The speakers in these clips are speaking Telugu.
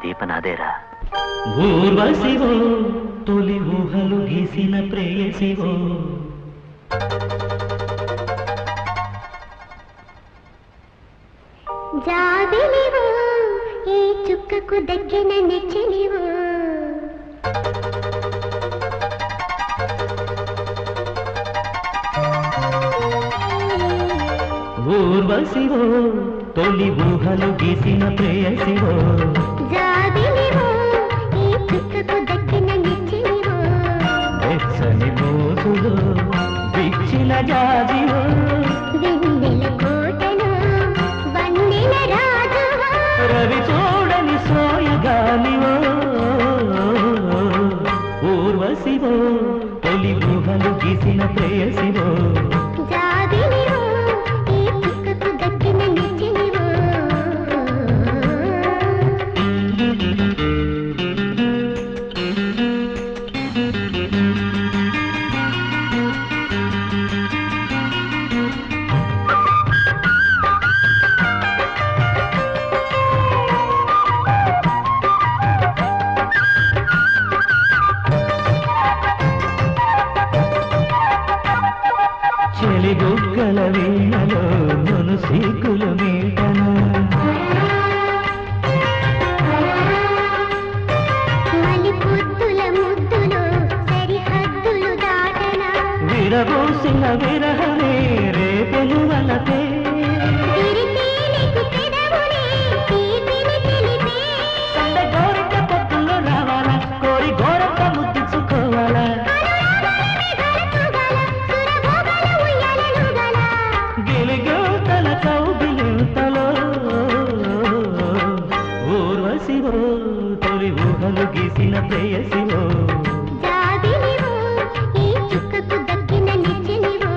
దీపనాదేరా. ఊర్వశివో తొలి ఊహలు గీసిన ప్రేయసివో, జాబిలివో ఈ చుక్కకు దగ్గిన నెచ్చలివో, ఊర్వశివో తొలి ఊహలు గీసిన ప్రేయసివో, జాబిలివో ఈ చుక్కకు దగ్గిన నెచ్చలివో, వెచ్చని మోసులో విచ్చిన జాజివో, వెన్నెల కోటలో వన్నెల రాజువో, రవి చూడని సోయగాలివో, ఊర్వశివో తొలి ఊహలు గీసిన ప్రేయసివో, జాబిలివో ఈ చుక్కకు దగ్గిన నెచ్చలివో. చెలిగుగ్గల వీణలో మునుసీకులు మీటన, మలిపొద్దుల ముద్దులో సరిహద్దులు దాటన, విరబోసిన విరహమే రేపెను వలపే, తిరితేలికి పెదవులే తీపిని తెలిపే, సంద గోరిక పొత్తుల్లో రావాలా, కోరి గోరక్క ముద్దుకోవాలా, సురభోగల ఉయ్యాలలుగల, గిలిగోతల కౌగిలింతలో, ఊర్వశివో తొలి ఊహలు గీసిన ప్రేయసివో, జాబిలివో ఈ చుక్కకు దగ్గిన నెచ్చలివో.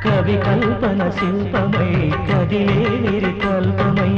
కవి కల్పన శిల్పమై కదిలే విరి కల్పమై,